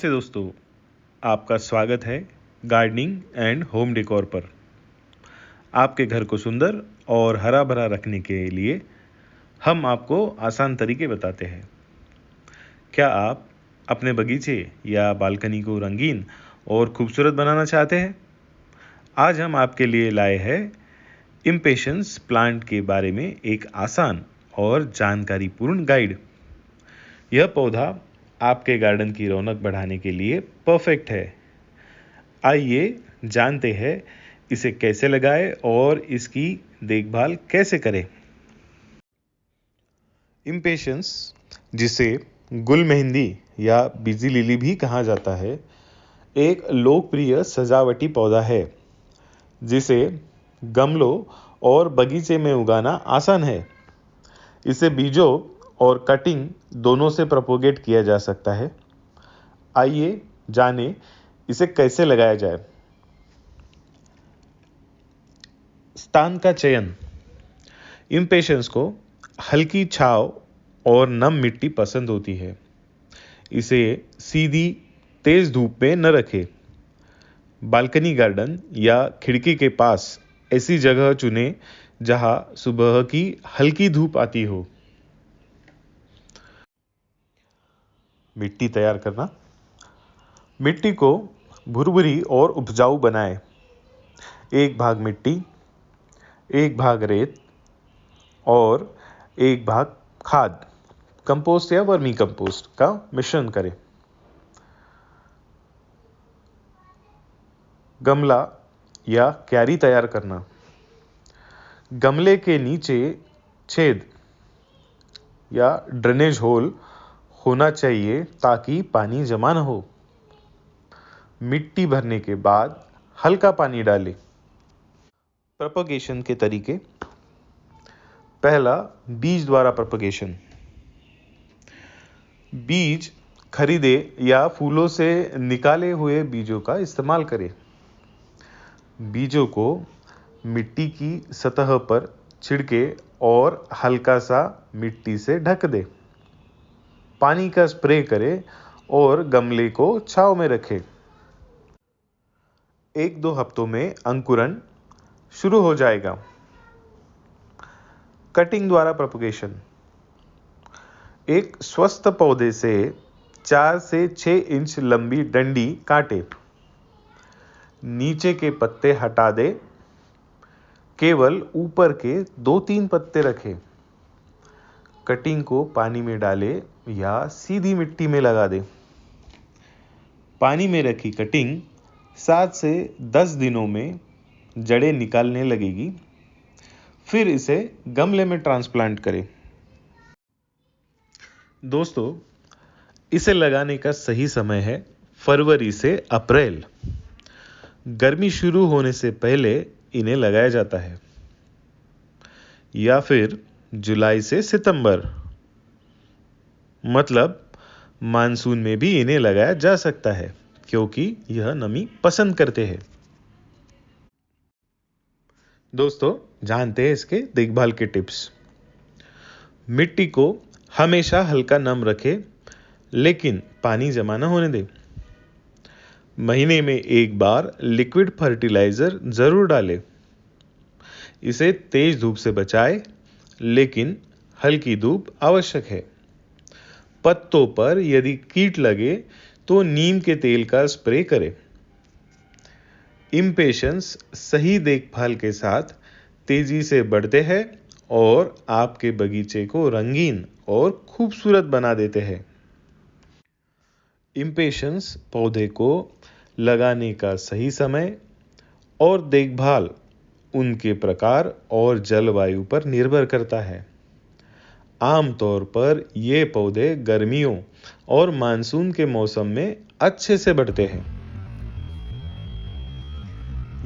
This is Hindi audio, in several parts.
नमस्ते दोस्तों, आपका स्वागत है गार्डनिंग एंड होम डेकोर पर। आपके घर को सुंदर और हरा भरा रखने के लिए हम आपको आसान तरीके बताते हैं। क्या आप अपने बगीचे या बालकनी को रंगीन और खूबसूरत बनाना चाहते हैं? आज हम आपके लिए लाए हैं इम्पेशंस प्लांट के बारे में एक आसान और जानकारीपूर्ण गाइड। यह पौधा आपके गार्डन की रौनक बढ़ाने के लिए परफेक्ट है। आइए जानते हैं इसे कैसे लगाएं और इसकी देखभाल कैसे करें। इम्पेशंस, जिसे गुल मेहंदी या बिजी लिली भी कहा जाता है, एक लोकप्रिय सजावटी पौधा है जिसे गमलों और बगीचे में उगाना आसान है। इसे बीजों और कटिंग दोनों से प्रोपोगेट किया जा सकता है। आइए जानें इसे कैसे लगाया जाए। स्थान का चयन। इम्पेशंस को हल्की छांव और नम मिट्टी पसंद होती है। इसे सीधी तेज धूप में न रखें। बालकनी गार्डन या खिड़की के पास ऐसी जगह चुनें जहां सुबह की हल्की धूप आती हो। मिट्टी तैयार करना। मिट्टी को भुरभुरी और उपजाऊ बनाएं। एक भाग मिट्टी, एक भाग रेत और एक भाग खाद, कंपोस्ट या वर्मी कंपोस्ट का मिश्रण करें। गमला या क्यारी तैयार करना। गमले के नीचे छेद या ड्रेनेज होल होना चाहिए ताकि पानी जमा न हो। मिट्टी भरने के बाद हल्का पानी डालें। प्रोपगेशन के तरीके। पहला, बीज द्वारा प्रोपगेशन। बीज खरीदे या फूलों से निकाले हुए बीजों का इस्तेमाल करें। बीजों को मिट्टी की सतह पर छिड़के और हल्का सा मिट्टी से ढक दें। पानी का स्प्रे करें और गमले को छांव में रखें। 1-2 हफ्तों में अंकुरण शुरू हो जाएगा। कटिंग द्वारा प्रोपगेशन। एक स्वस्थ पौधे से 4 से 6 इंच लंबी डंडी काटें। नीचे के पत्ते हटा दें। केवल ऊपर के 2-3 पत्ते रखें। कटिंग को पानी में डालें या सीधी मिट्टी में लगा दें। पानी में रखी कटिंग 7 से 10 दिनों में जड़ें निकालने लगेगी। फिर इसे गमले में ट्रांसप्लांट करें। दोस्तों, इसे लगाने का सही समय है फरवरी से अप्रैल। गर्मी शुरू होने से पहले इन्हें लगाया जाता है, या फिर जुलाई से सितंबर, मतलब मानसून में भी इन्हें लगाया जा सकता है क्योंकि यह नमी पसंद करते हैं। दोस्तों, जानते हैं इसके देखभाल के टिप्स। मिट्टी को हमेशा हल्का नम रखें, लेकिन पानी जमा न होने दें। महीने में एक बार लिक्विड फर्टिलाइजर जरूर डालें। इसे तेज धूप से बचाएं, लेकिन हल्की धूप आवश्यक है। पत्तों पर यदि कीट लगे तो नीम के तेल का स्प्रे करें। इम्पेशंस सही देखभाल के साथ तेजी से बढ़ते हैं और आपके बगीचे को रंगीन और खूबसूरत बना देते हैं। इम्पेशंस पौधे को लगाने का सही समय और देखभाल उनके प्रकार और जलवायु पर निर्भर करता है। आमतौर पर ये पौधे गर्मियों और मानसून के मौसम में अच्छे से बढ़ते हैं।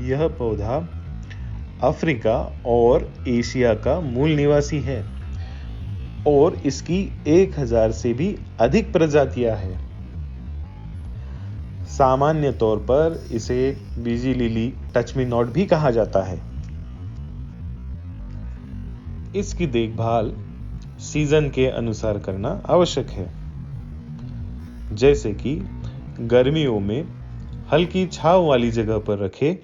यह पौधा अफ्रीका और एशिया का मूल निवासी है और इसकी 1000 से भी अधिक प्रजातियां हैं। सामान्य तौर पर इसे busy lily, touch me not भी कहा जाता है। इसकी देखभाल सीजन के अनुसार करना आवश्यक है, जैसे कि गर्मियों में हल्की छांव वाली जगह पर रखें,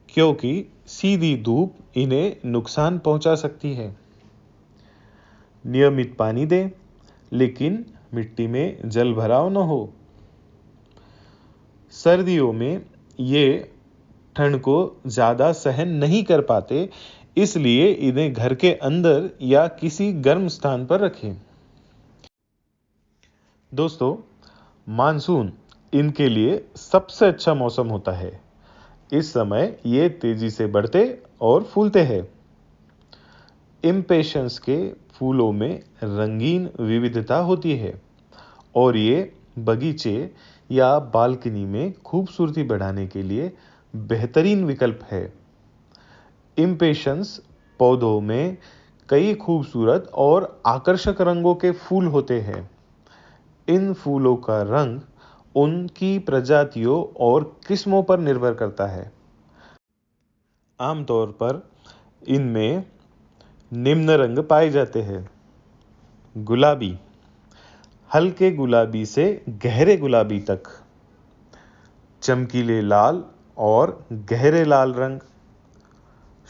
क्योंकि सीधी धूप इन्हें नुकसान पहुंचा सकती है। नियमित पानी दें, लेकिन मिट्टी में जल भराव न हो। सर्दियों में ये ठंड को ज़्यादा सहन नहीं कर पाते, इसलिए इन्हें घर के अंदर या किसी गर्म स्थान पर रखें। दोस्तों, मानसून इनके लिए सबसे अच्छा मौसम होता है। इस समय ये तेजी से बढ़ते और फूलते हैं। इम्पेशंस के फूलों में रंगीन विविधता होती है और ये बगीचे या बालकनी में खूबसूरती बढ़ाने के लिए बेहतरीन विकल्प है। इम्पेशंस पौधों में कई खूबसूरत और आकर्षक रंगों के फूल होते हैं। इन फूलों का रंग उनकी प्रजातियों और किस्मों पर निर्भर करता है। आमतौर पर इनमें निम्न रंग पाए जाते हैं। गुलाबी, हल्के गुलाबी से गहरे गुलाबी तक, चमकीले लाल और गहरे लाल रंग,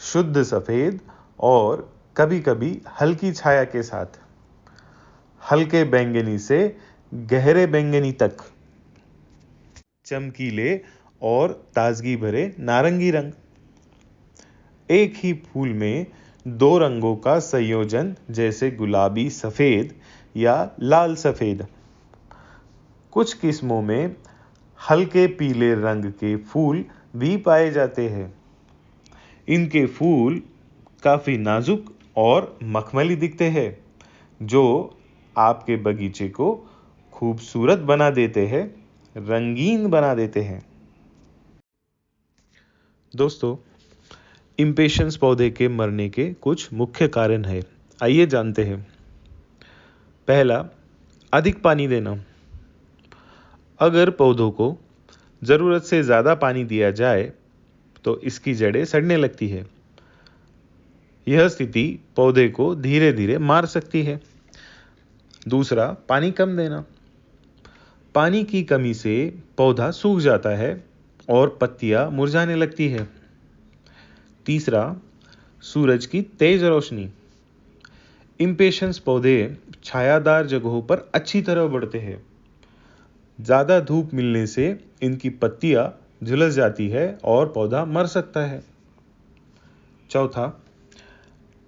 शुद्ध सफेद और कभी-कभी हल्की छाया के साथ, हल्के बैंगनी से गहरे बैंगनी तक, चमकीले और ताजगी भरे नारंगी रंग। एक ही फूल में दो रंगों का संयोजन, जैसे गुलाबी सफेद या लाल सफेद। कुछ किस्मों में हल्के पीले रंग के फूल भी पाए जाते हैं। इनके फूल काफी नाजुक और मखमली दिखते हैं, जो आपके बगीचे को खूबसूरत बना देते हैं, रंगीन बना देते हैं। दोस्तों, इम्पेशंस पौधे के मरने के कुछ मुख्य कारण हैं। आइए जानते हैं। पहला, अधिक पानी देना। अगर पौधों को जरूरत से ज्यादा पानी दिया जाए तो इसकी जड़ें सड़ने लगती है। यह स्थिति पौधे को धीरे धीरे मार सकती है। दूसरा, पानी कम देना। पानी की कमी से पौधा सूख जाता है और पत्तियां मुरझाने लगती है। तीसरा, सूरज की तेज रोशनी। इम्पेशंस पौधे छायादार जगहों पर अच्छी तरह बढ़ते हैं। ज्यादा धूप मिलने से इनकी पत्तियां झुलस जाती है और पौधा मर सकता है। चौथा,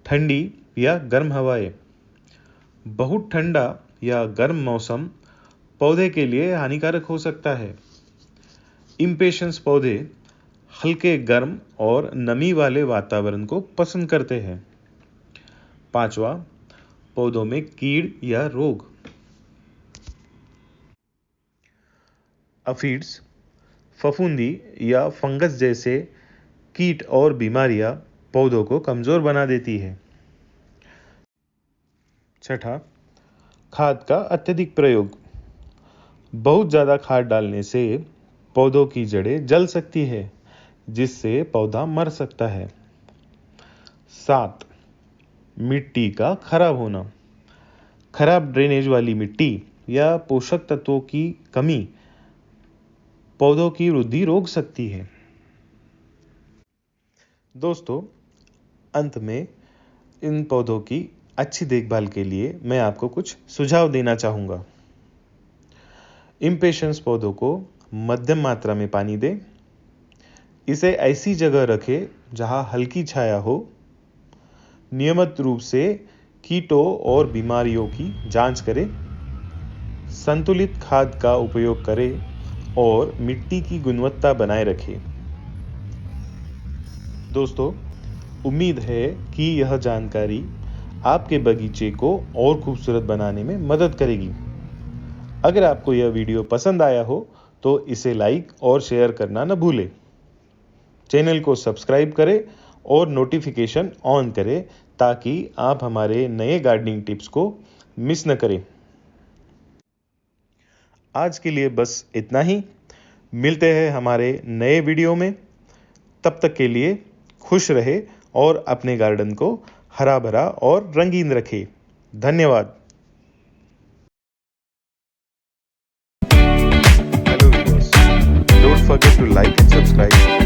ठंडी या गर्म हवाएं। बहुत ठंडा या गर्म मौसम पौधे के लिए हानिकारक हो सकता है। इम्पेशंस पौधे हल्के गर्म और नमी वाले वातावरण को पसंद करते हैं। पांचवा, पौधों में कीड़ या रोग। अफिड्स, फफूंदी या फंगस जैसे कीट और बीमारियां पौधों को कमजोर बना देती है। छठा, खाद का अत्यधिक प्रयोग। बहुत ज्यादा खाद डालने से पौधों की जड़ें जल सकती है, जिससे पौधा मर सकता है। 7, मिट्टी का खराब होना। खराब ड्रेनेज वाली मिट्टी या पोषक तत्वों की कमी पौधों की वृद्धि रोक सकती है। दोस्तों, अंत में इन पौधों की अच्छी देखभाल के लिए मैं आपको कुछ सुझाव देना चाहूंगा। इम्पेशंस पौधों को मध्यम मात्रा में पानी दें। इसे ऐसी जगह रखें जहां हल्की छाया हो। नियमित रूप से कीटों और बीमारियों की जांच करें। संतुलित खाद का उपयोग करें और मिट्टी की गुणवत्ता बनाए रखें। दोस्तों, उम्मीद है कि यह जानकारी आपके बगीचे को और खूबसूरत बनाने में मदद करेगी। अगर आपको यह वीडियो पसंद आया हो तो इसे लाइक और शेयर करना न भूलें। चैनल को सब्सक्राइब करें और नोटिफिकेशन ऑन करें, ताकि आप हमारे नए गार्डनिंग टिप्स को मिस न करें। आज के लिए बस इतना ही। मिलते हैं हमारे नए वीडियो में। तब तक के लिए खुश रहे और अपने गार्डन को हरा भरा और रंगीन रखें। धन्यवाद। Hello. forget to like and subscribe.